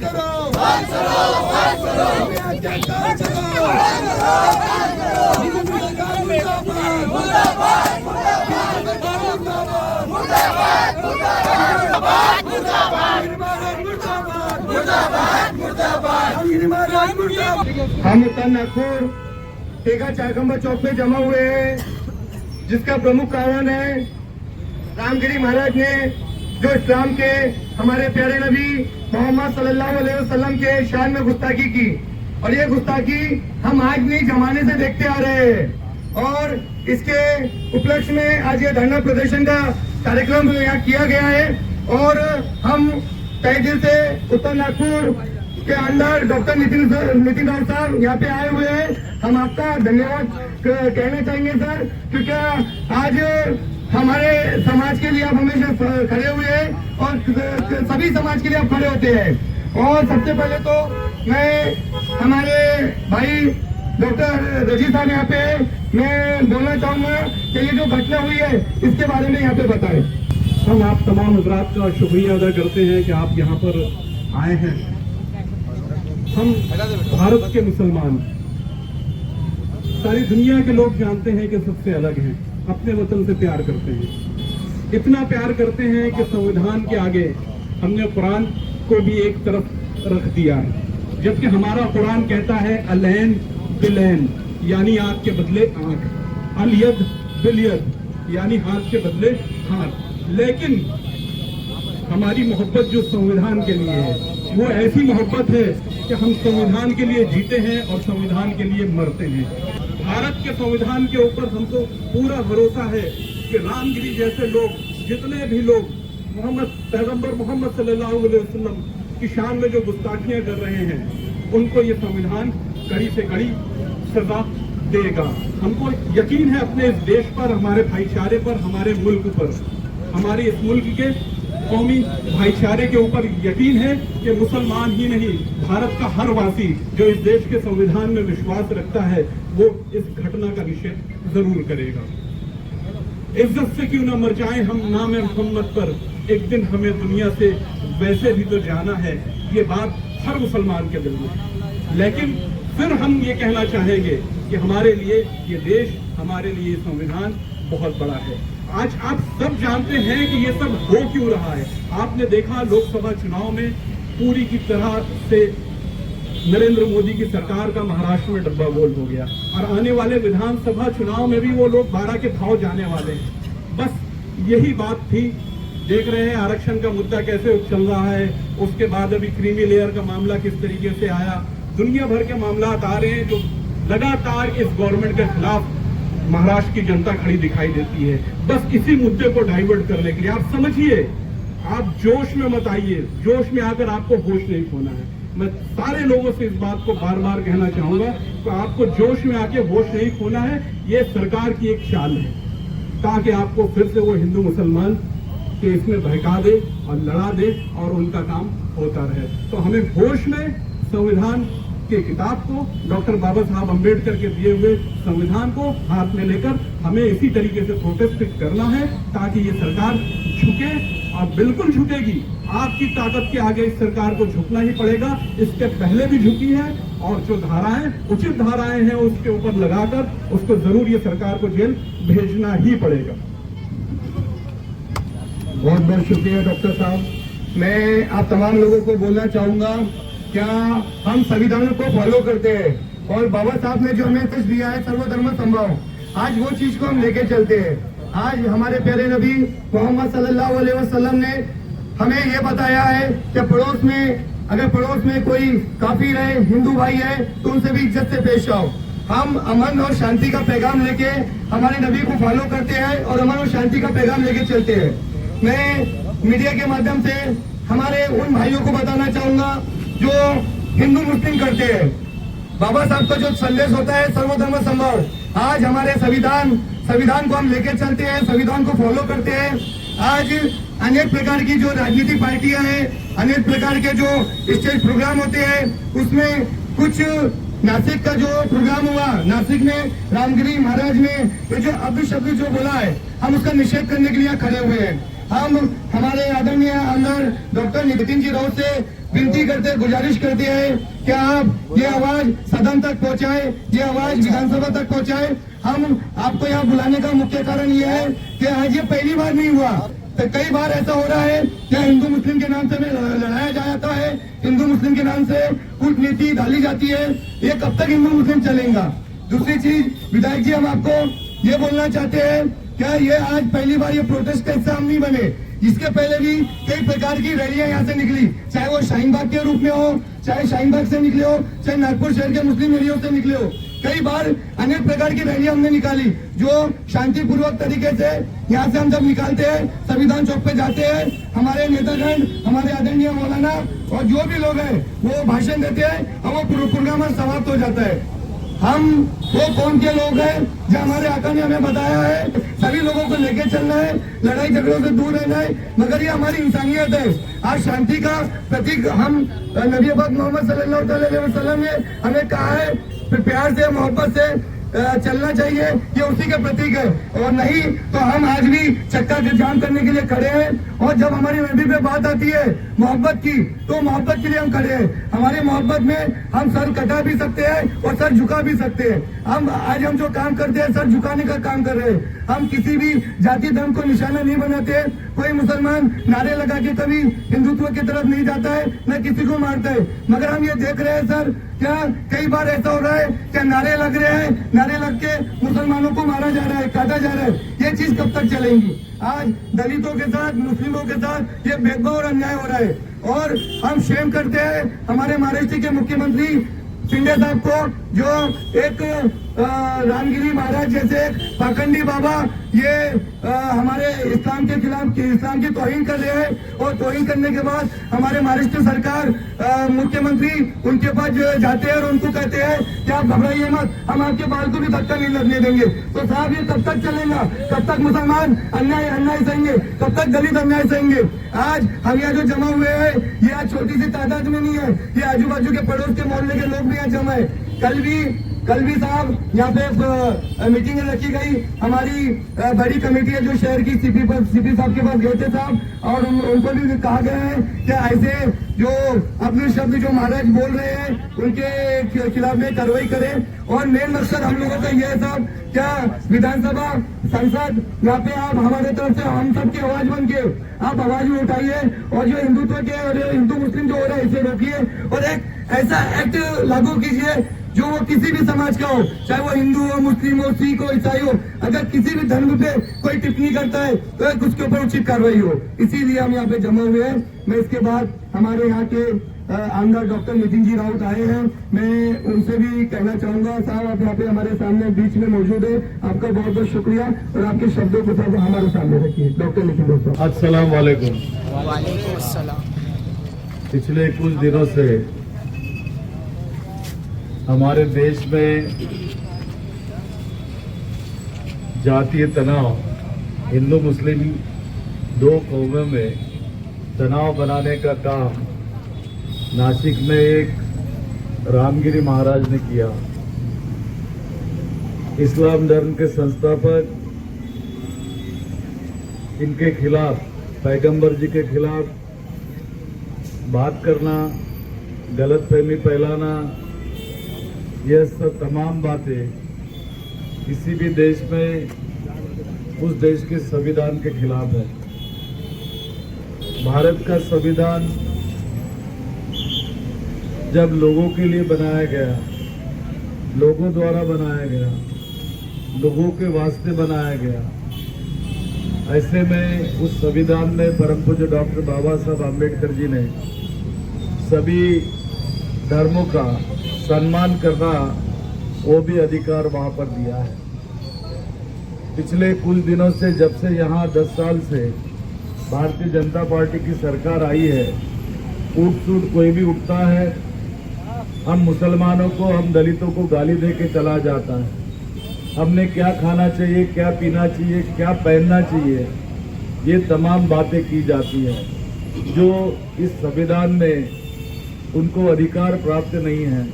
करो, अत्याचार हम उत्तर नागपुर टेका चाकंबा चौक में जमा हुए हैं, जिसका प्रमुख कारण है रामगिरी महाराज ने जो इस्लाम के हमारे प्यारे नबी मोहम्मद सल्लल्लाहु अलैहि वसल्लम के शान में गुस्ताखी की। और ये गुस्ताखी हम आज नहीं जमाने से देखते आ रहे हैं और इसके उपलक्ष्य में आज ये धरना प्रदर्शन का कार्यक्रम यहाँ किया गया है। और हम कई दिन से उत्तर नागपुर के अंदर डॉक्टर नितिन राव साहब यहाँ पे आए हुए हैं। हम आपका धन्यवाद कहना चाहेंगे सर, क्योंकि आज हमारे समाज के लिए आप हमेशा खड़े हुए हैं और सभी समाज के लिए आप खड़े होते हैं। और सबसे पहले तो मैं हमारे भाई डॉक्टर रजी साहब यहाँ पे मैं बोलना चाहूंगा कि ये जो घटना हुई है इसके बारे में यहाँ पे बताएं। हम आप तमाम हजरात का शुक्रिया अदा करते हैं कि आप यहाँ पर आए हैं। हम भारत के मुसलमान सारी दुनिया के लोग जानते हैं कि सबसे अलग हैं, अपने वतन से प्यार करते हैं, इतना प्यार करते हैं कि संविधान के आगे हमने कुरान को भी एक तरफ रख दिया है। जबकि हमारा कुरान कहता है अलैन बिलैन, यानी आंख के बदले आंख, अलयद बिलयद, यानी हाथ के बदले हाथ। लेकिन हमारी मोहब्बत जो संविधान के लिए है वो ऐसी मोहब्बत है कि हम संविधान के लिए जीते हैं और संविधान के लिए मरते हैं। भारत के संविधान के ऊपर हमको पूरा भरोसा है कि रामगिरी जैसे लोग, जितने भी लोग पैगंबर मोहम्मद सल्लल्लाहु अलैहि वसल्लम की शान में जो गुस्ताखियां कर रहे हैं, उनको ये संविधान कड़ी से कड़ी सजा देगा। हमको यकीन है अपने इस देश पर, हमारे भाईचारे पर, हमारे मुल्क पर, हमारे इस मुल्क के कौमी भाईचारे के ऊपर यकीन है कि मुसलमान ही नहीं, भारत का हर वासी जो इस देश के संविधान में विश्वास रखता है वो इस घटना का निषेध जरूर करेगा। इज्जत से क्यों न मर जाए हम नाम मोहम्मद पर, एक दिन हमें दुनिया से वैसे भी तो जाना है, ये बात हर मुसलमान के दिल में। लेकिन फिर हम ये कहना चाहेंगे कि हमारे लिए ये देश, हमारे लिए संविधान बहुत बड़ा है। आज आप सब जानते हैं कि ये सब हो क्यों रहा है। आपने देखा लोकसभा चुनाव में पूरी की तरह से नरेंद्र मोदी की सरकार का महाराष्ट्र में डब्बा गोल हो गया और आने वाले विधानसभा चुनाव में भी वो लोग 12 के भाव जाने वाले हैं। बस यही बात थी। देख रहे हैं आरक्षण का मुद्दा कैसे चल रहा है, उसके बाद अभी क्रीमी लेयर का मामला किस तरीके से आया, दुनिया भर के मामला आ रहे हैं जो लगातार इस गवर्नमेंट के खिलाफ महाराष्ट्र की जनता खड़ी दिखाई देती है। बस इसी मुद्दे को डाइवर्ट करने के लिए आप समझिए, आप जोश में मत आइए, जोश में आकर आपको होश नहीं खोना है। मैं सारे लोगों से इस बात को बार बार कहना चाहूंगा कि आपको जोश में आके होश नहीं खोना है। ये सरकार की एक चाल है ताकि आपको फिर से वो हिंदू मुसलमान के इसमें बहका दे और लड़ा दे और उनका काम होता रहे। तो हमें होश में संविधान के किताब को, डॉक्टर बाबा साहब अम्बेडकर के दिए हुए संविधान को हाथ में लेकर हमें इसी तरीके से प्रोटेस्ट करना है ताकि ये सरकार झुके, और बिल्कुल झुकेगी। आपकी ताकत के आगे इस सरकार को झुकना ही पड़ेगा। इसके पहले भी झुकी है और जो धाराएं, उचित धाराएं हैं उसके ऊपर लगाकर उसको जरूर ये सरकार को जेल भेजना ही पड़ेगा। बहुत बहुत शुक्रिया डॉक्टर साहब। मैं आप तमाम लोगों को बोलना चाहूंगा, क्या हम संविधान को फॉलो करते हैं और बाबा साहब ने जो हमें मैसेज दिया है सर्वधर्म संभव, आज वो चीज को हम लेके चलते हैं। आज हमारे प्यारे नबी मोहम्मद सल्लल्लाहु अलैहि वसल्लम ने हमें ये बताया है कि अगर पड़ोस में कोई काफिर है, हिंदू भाई है, तो उनसे भी इज्जत से पेश आओ। हम अमन और शांति का पैगाम लेके हमारे नबी को फॉलो करते हैं और अमन और शांति का पैगाम लेके चलते हैं। मैं मीडिया के माध्यम से हमारे उन भाइयों को बताना चाहूंगा जो हिंदू मुस्लिम करते हैं, बाबा साहब का जो संदेश होता है सर्वधर्म संभव, आज हमारे संविधान को हम लेके चलते हैं, संविधान को फॉलो करते हैं। आज अनेक प्रकार की जो राजनीतिक पार्टियां हैं, अनेक प्रकार के जो स्टेज प्रोग्राम होते हैं, उसमें कुछ नासिक का जो प्रोग्राम हुआ, नासिक में रामगिरी महाराज ने ये जो अपशब्द जो बोला है, हम उसका निषेध करने के लिए खड़े हुए हैं। हम हमारे आदरणीय अंदर डॉक्टर नितिन जी राव से विनती करते, गुजारिश करते हैं कि आप ये आवाज सदन तक पहुंचाए, ये आवाज विधानसभा तक पहुंचाए। हम आपको यहाँ बुलाने का मुख्य कारण ये है कि आज ये पहली बार नहीं हुआ, तो कई बार ऐसा हो रहा है कि हिंदू मुस्लिम के नाम से लड़ाया जाता है, हिंदू मुस्लिम के नाम से कूटनीति डाली जाती है। ये कब तक हिंदू मुस्लिम चलेगा? दूसरी चीज, विधायक जी, हम आपको ये बोलना चाहते हैं, क्या ये आज पहली बार ये प्रोटेस्ट का हिस्सा हम नहीं बने। इसके पहले भी कई प्रकार की रैलियां यहाँ से निकली, चाहे वो शाहीन बाग के रूप में हो, चाहे शाहीन बाग से निकले हो, चाहे नागपुर शहर के मुस्लिम एरिया से निकले हो। कई बार अनेक प्रकार की रैलियां हमने निकाली जो शांतिपूर्वक तरीके से यहाँ से हम जब निकालते हैं, संविधान चौक पे जाते हैं, हमारे नेतागण, हमारे आदरणीय मौलाना और जो भी लोग हैं वो भाषण देते हैं और वो प्रोग्राम समाप्त हो जाता है। हम वो कौन के लोग हैं जो हमारे आका ने हमें बताया है सभी लोगों को लेके चलना है, लड़ाई झगड़ों से दूर रहना है, मगर ये हमारी इंसानियत है। आज शांति का प्रतीक हम नबी पाक मोहम्मद सल्लल्लाहु अलैहि वसल्लम ने हमें कहा है, प्यार से, मोहब्बत से चलना चाहिए, ये उसी के प्रतीक है। और नहीं तो हम आज भी चक्का जाम करने के लिए खड़े हैं। और जब हमारी नबी पे बात आती है मोहब्बत की, तो मोहब्बत के लिए हम खड़े हैं। हमारी मोहब्बत में हम सर कटा भी सकते हैं और सर झुका भी सकते हैं। हम जो काम करते हैं सर झुकाने का काम कर रहे हैं। हम किसी भी जाति धर्म को निशाना नहीं बनाते। कोई मुसलमान नारे लगा के कभी हिंदुत्व की तरफ नहीं जाता है, न किसी को मारता है। मगर हम ये देख रहे हैं सर, क्या कई बार ऐसा हो रहा है क्या नारे लग रहे हैं, नारे लग के मुसलमानों को मारा जा रहा है, काटा जा रहा है। ये चीज कब तक चलेंगी? आज दलितों के साथ, मुस्लिमों के साथ ये भेदभाव और अन्याय हो रहा है। और हम शेम करते हैं हमारे महाराष्ट्र के मुख्यमंत्री शिंदे साहब को, जो एक रामगिरी महाराज जैसे पाखंडी बाबा ये हमारे इस्लाम के खिलाफ इस्लाम की तौहीन कर रहे हैं। और तौहीन करने के बाद हमारे महाराष्ट्र सरकार मुख्यमंत्री उनके पास जाते हैं और उनको कहते हैं कि आप घबराइए मत, हम आपके बाल को भी धक्का नहीं लगने देंगे। तो साहब ये कब तक चलेगा? कब तक मुसलमान अन्याय सहेंगे? कब तक दलित अन्याय सहेंगे? आज हम यहाँ जो जमा हुए हैं ये आज छोटी सी तादाद में नहीं है, ये आजू बाजू के पड़ोस के मोहल्ले के लोग भी यहाँ जमा है। कल भी साहब यहाँ पे मीटिंग रखी गई, हमारी बड़ी कमेटी है जो शहर की सीपी साहब के पास गए थे साहब, और उनको भी कहा गया है कि ऐसे जो अपने शब्द जो महाराज बोल रहे हैं उनके खिलाफ में कार्रवाई करें। और मेन मकसद हम लोगों का यह है साहब, क्या विधानसभा संसद यहाँ पे आप हमारे तरफ से हम सबकी आवाज बन के आप आवाज भी उठाइए और जो हिंदुत्व के और हिंदू मुस्लिम जो हो रहा है इसे रोकिए और एक ऐसा एक्ट लागू कीजिए जो वो किसी भी समाज का हो, चाहे वो हिंदू हो, मुस्लिम हो, सिख हो, ईसाई हो, अगर किसी भी धर्म पे कोई टिप्पणी करता है तो उसके ऊपर उचित कार्रवाई हो। इसीलिए हम यहाँ पे जमा हुए हैं। मैं इसके बाद हमारे यहाँ के आमदार डॉक्टर नितिन जी राउत आए हैं, मैं उनसे भी कहना चाहूंगा साहब आप यहाँ पे हमारे सामने बीच में मौजूद है, आपका बहुत बहुत शुक्रिया और आपके शब्दों को सब हमारे सामने रखिए। डॉक्टर नितिन दोस्तों, अस्सलाम वालेकुम। पिछले कुछ दिनों से हमारे देश में जातीय तनाव, हिंदू मुस्लिम दो कौमों में तनाव बनाने का काम नासिक में एक रामगिरी महाराज ने किया। इस्लाम धर्म के संस्थापक इनके खिलाफ, पैगंबर जी के खिलाफ बात करना, गलतफहमी फैलाना, यह सब तमाम बातें किसी भी देश में उस देश के संविधान के खिलाफ है। भारत का संविधान जब लोगों के लिए बनाया गया, लोगों द्वारा बनाया गया, लोगों के वास्ते बनाया गया, ऐसे में उस संविधान में परम पूज्य डॉक्टर बाबा साहब आम्बेडकर जी ने सभी धर्मों का सम्मान करना वो भी अधिकार वहां पर दिया है। पिछले कुछ दिनों से, जब से यहाँ 10 साल से भारतीय जनता पार्टी की सरकार आई है, उठ सूट कोई भी उठता है, हम मुसलमानों को, हम दलितों को गाली दे के चला जाता है। हमने क्या खाना चाहिए, क्या पीना चाहिए, क्या पहनना चाहिए, ये तमाम बातें की जाती है जो इस संविधान में उनको अधिकार प्राप्त नहीं है।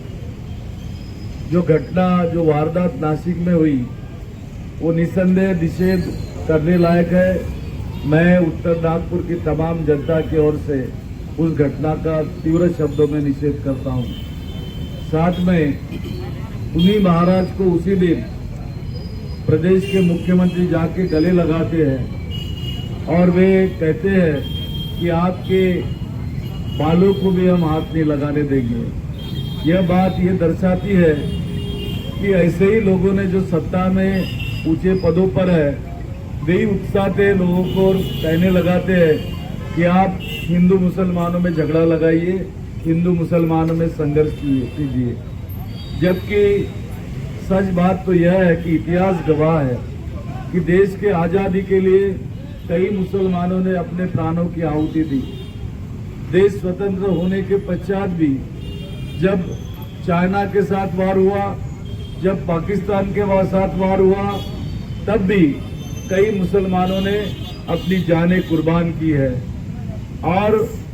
जो घटना, जो वारदात नासिक में हुई, वो निसंदेह निषेध करने लायक है। मैं उत्तर नागपुर की तमाम जनता की ओर से उस घटना का तीव्र शब्दों में निषेध करता हूं। साथ में उन्हीं महाराज को उसी दिन प्रदेश के मुख्यमंत्री जाके गले लगाते हैं और वे कहते हैं कि आपके बालों को भी हम हाथ नहीं लगाने देंगे। यह बात ये दर्शाती है कि ऐसे ही लोगों ने जो सत्ता में ऊंचे पदों पर है वे ही उकसाते लोगों को कहने लगाते हैं कि आप हिंदू मुसलमानों में झगड़ा लगाइए, हिंदू मुसलमानों में संघर्ष कीजिए। जबकि सच बात तो यह है कि इतिहास गवाह है कि देश के आजादी के लिए कई मुसलमानों ने अपने प्राणों की आहुति दी। देश स्वतंत्र होने के पश्चात भी जब चाइना के साथ वार हुआ, जब पाकिस्तान के साथ वार हुआ, तब भी कई मुसलमानों ने अपनी जानें कुर्बान की है। और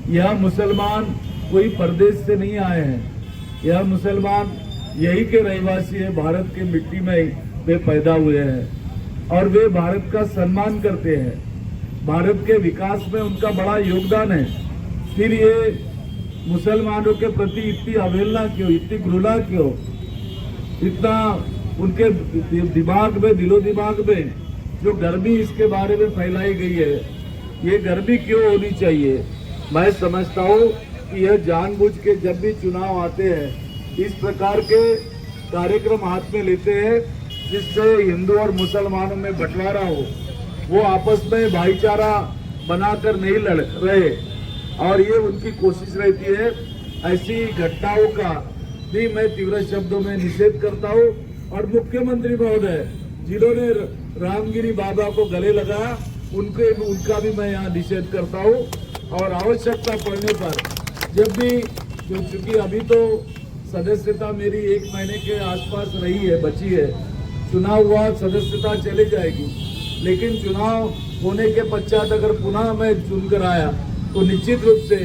यह मुसलमान कोई परदेश से नहीं आए हैं, यह मुसलमान यही के रहवासी है, भारत की मिट्टी में वे पैदा हुए हैं और वे भारत का सम्मान करते हैं। भारत के विकास में उनका बड़ा योगदान है। फिर ये मुसलमानों के प्रति इतनी अवहेलना क्यों, इतनी घृणा क्यों, इतना उनके दिमाग में, दिलो दिमाग में जो गर्मी इसके बारे में फैलाई गई है, ये गर्मी क्यों होनी चाहिए? मैं समझता हूँ कि यह जानबूझ के जब भी चुनाव आते हैं इस प्रकार के कार्यक्रम हाथ में लेते हैं जिससे हिंदू और मुसलमानों में बंटवारा हो, वो आपस में भाईचारा बनाकर नहीं लड़ रहे और ये उनकी कोशिश रहती है। ऐसी घटनाओं का भी मैं तीव्र शब्दों में निषेध करता हूँ। और मुख्यमंत्री महोदय जिन्होंने रामगिरी बाबा को गले लगाया उनका भी मैं यहाँ निषेध करता हूँ। और आवश्यकता पड़ने पर जब भी, क्योंकि अभी तो सदस्यता मेरी 1 महीने के आसपास रही है, बची है, चुनाव हुआ सदस्यता चली जाएगी, लेकिन चुनाव होने के पश्चात अगर पुनः मैं चुनकर आया तो निश्चित रूप से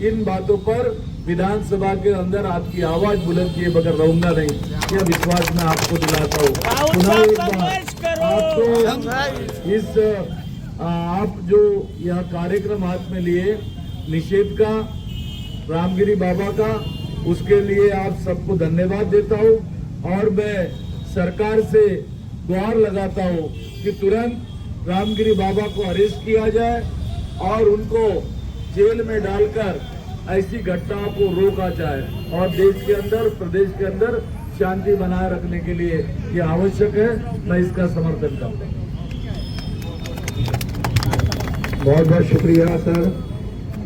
इन बातों पर विधानसभा के अंदर आपकी आवाज बुलंद किए बगैर रहूंगा नहीं, यह विश्वास मैं आपको दिलाता हूँ। पुनः एक बार आपको आप जो यह कार्यक्रम हाथ में लिए निषेध का, रामगिरी बाबा का, उसके लिए आप सबको धन्यवाद देता हूँ। और मैं सरकार से गुहार लगाता हूँ कि तुरंत रामगिरी बाबा को अरेस्ट किया जाए और उनको जेल में डालकर ऐसी घटनाओं को रोका जाए और देश के अंदर, प्रदेश के अंदर शांति बनाए रखने के लिए ये आवश्यक है। मैं इसका समर्थन करता हूँ। बहुत बहुत शुक्रिया सर।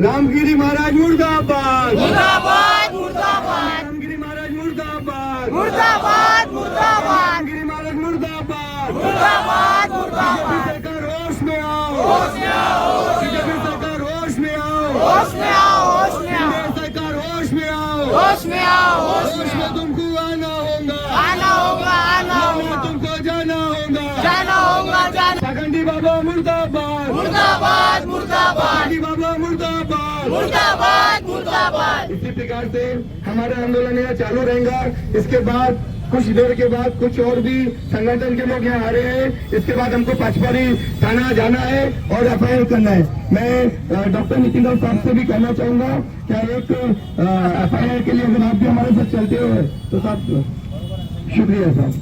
रामगिरी महाराज मुर्दाबाद, मुर्दाबाद मुर्दाबाद, रामगिरी महाराज मुर्दाबाद, मुर्दाबाद मुर्दाबाद, रामगिरी महाराज मुर्दाबाद, मुर्दाबाद मुर्दाबाद। सरकार होश में आओ, होश में आओ, बीजेपी सरकार होश में आओ, होश में आओ, होश में आओ, केंद्र सरकार होश में आओ, होश में आओ, होश होश में तुमको आना होगा, आना होगा, आना में होगा, तुमको जाना होगा। जाना होगा, जाना। पाखंडी बाबा मुर्दाबाद, मुर्दाबाद मुर्दाबाद, पाखंडी बाबा मुर्दाबाद, मुर्दाबाद मुर्दाबाद। इसी प्रकार से हमारा आंदोलन यहाँ चालू रहेगा। इसके बाद कुछ देर के बाद कुछ और भी संगठन के लोग यहाँ आ रहे हैं। इसके बाद हमको पचपरी थाना जाना है और एफआईआर करना है। मैं डॉक्टर नितिन राव साहब से भी कहना चाहूंगा, क्या एक एफआईआर के लिए अगर आप भी हमारे साथ चलते हो तो साहब शुक्रिया साहब।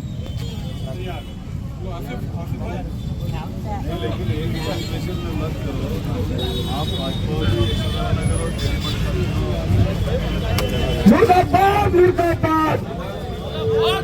मुर्दाबाद मुर्दाबाद। मुर्दाबाद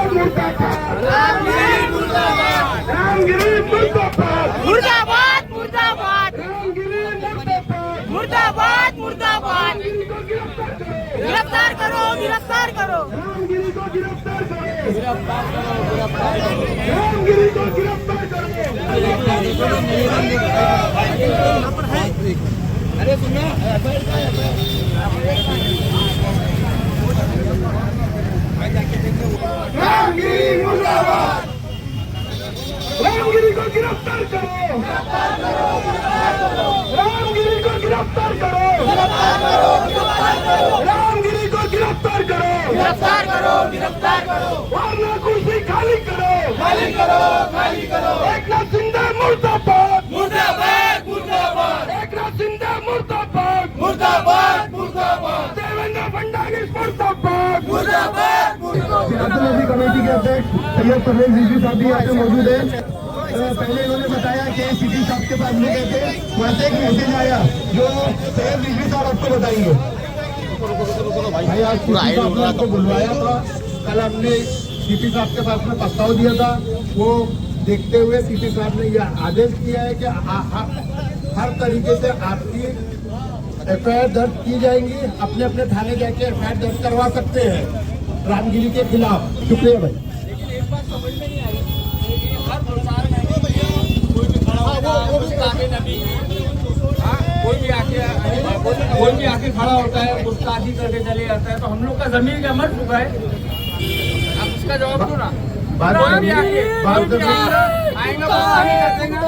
मुर्दाबाद, रामगिरी मुर्दाबाद, रामगिरी मुर्दाबाद, मुर्दाबाद मुर्दाबाद, रामगिरी मुर्दाबाद, मुर्दाबाद मुर्दाबाद। गिरफ्तार करो, गिरफ्तार करो, रामगिरी को गिरफ्तार करो, रामगिरी को गिरफ्तार करो। अरे सुनो रामगिरी मुर्दाबाद, रामगिरी को गिरफ्तार करो, रामगिरी को गिरफ्तार करो, रामगिरी को गिरफ्तार करो, गिरफ्तार करो, गिरफ्तार करो, वरना कुर्सी खाली करो, खाली करो, खाली करो। एकनाथ शिंदे मुर्दाबाद, मुर्दाबाद, मुर्दाबाद, एकनाथ शिंदे मुर्दाबाद, मुर्दाबाद, मुर्दाबाद, देवेंद्र फडणवीस मुर्दाबाद, मुर्दाबाद, मुर्दाबाद। राष्ट्रवादी कमेटी के अध्यक्ष सैयद परवेज रिजवी साहब भी यहाँ पे मौजूद है। पहले इन्होंने बताया कि सीपी साहब के पास में गए थे, वहाँ से एक मैसेज आया जो सैयद रिजवी साहब आपको बताएंगे। भाई आज सीपी साहब ने आपको बुलवाया था, कल हमने सीपी साहब के पास में प्रस्ताव दिया था, वो देखते हुए सीपी साहब ने यह आदेश किया है कि हर तरीके से आपकी एफआईआर दर्ज की जाएंगी, अपने अपने थाने जाके एफआईआर दर्ज करवा सकते हैं रामगिरी के खिलाफ। शुक्रिया भाई। कोई भी आके खड़ा होता है, गुस्ताखी करके चले जाता है, तो हम लोग का जमीन क्या मर चुका है? आप इसका जवाब दो ना। कोई भी आके आएगा गुस्ताखी कर देंगे,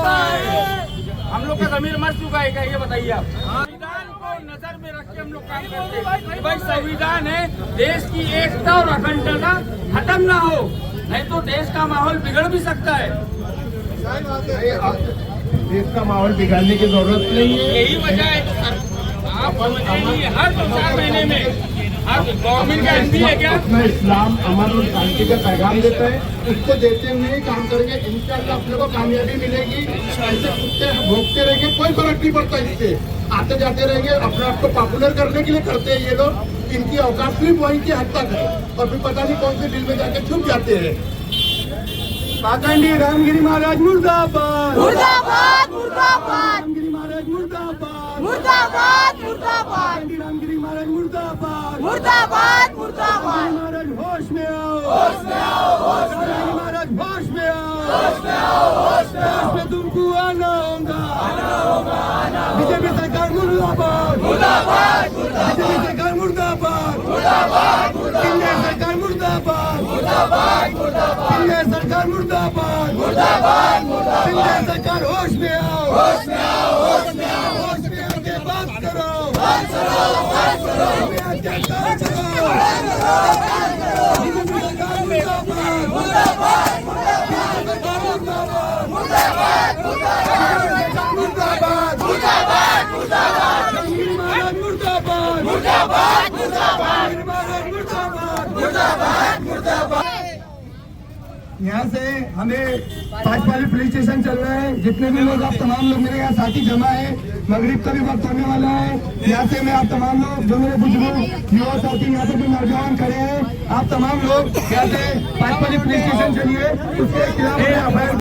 हम लोग का जमीन मर चुका है क्या? ये बताइए आप। संविधान को नजर में रख के हम लोग काम करते हैं। भाई संविधान है, देश की एकता और अखंडता खत्म ना हो, नहीं तो देश का माहौल बिगड़ भी सकता है। देश का माहौल बिगाड़ने की जरूरत नहीं है। यही वजह है आप समझिए, हर 2-4 महीने में आप गवर्नमेंट का एमपी है क्या? अपना इस्लाम अमन और शांति का पैगाम देता है, उसको देते हुए ही काम करेंगे, इंशाल्लाह अपने को कामयाबी मिलेगी। ऐसे कुत्ते भोगते रहेंगे, कोई फर्क नहीं पड़ता इससे, आते जाते रहेंगे, अपने आप को पॉपुलर करने के लिए करते हैं ये लोग। इनकी औकात भी वहीं की हद तक है और फिर पता नहीं कौन से बिल में जाके छुप जाते हैं। पाखंडी रामगिरी महाराज मुर्दाबाद, मुर्दाबाद, मुर्दाबाद, रामगिरी महाराज मुर्दाबाद, मुर्दाबाद, मुर्दाबाद, रामगिरी महाराज मुर्दाबाद, मुर्दाबाद, मुर्दाबाद। महाराज होश में आओ, होश में आओ, होश में आओ, महाराज होश में आओ, होश में आओ, होश में आओ, में तुमको आना होगा, बीजेपी सरकार मुर्दाबाद, मुर्दाबाद, बीजेपी सरकार मुर्दाबाद, मुर्दाबाद, केंद्र सरकार मुर्दाबाद, मुर्दाबाद, मुर्दाबाद, केंद्र सरकार मुर्दाबाद, मुर्दाबाद, मुर्दाबाद, केंद्र सरकार होश में आओ, होश में आओ, होश में आओ, होश में आके बात करो, बात करो, बात करो, होश में आके बात करो, बीजेपी सरकार मुर्दाबाद, मुर्दाबाद, मुर्दाबाद, मुर्दाबाद, मुर्दाबाद, मुर्दाबाद, मुर्दाबाद, रामगिरी महाराज मुर्दाबाद, मुर्दाबाद, मुर्दाबाद, रामगिरी महाराज मुर्दाबाद, मुर्दाबाद, मुर्दाबाद। यहाँ से हमें पांचपाली पुलिस स्टेशन चल रहा है। जितने भी लोग, आप तमाम लोग मेरे यहाँ साथी जमा है, मगरिब का भी वक्त होने वाला है। यहाँ से मैं आप तमाम लोग, जो मेरे बुजुर्ग युवा साथी, यहाँ पे भी नौजवान खड़े हैं, आप तमाम लोग यहाँ से पांचपाली पुलिस स्टेशन चलिए, उसके खिलाफ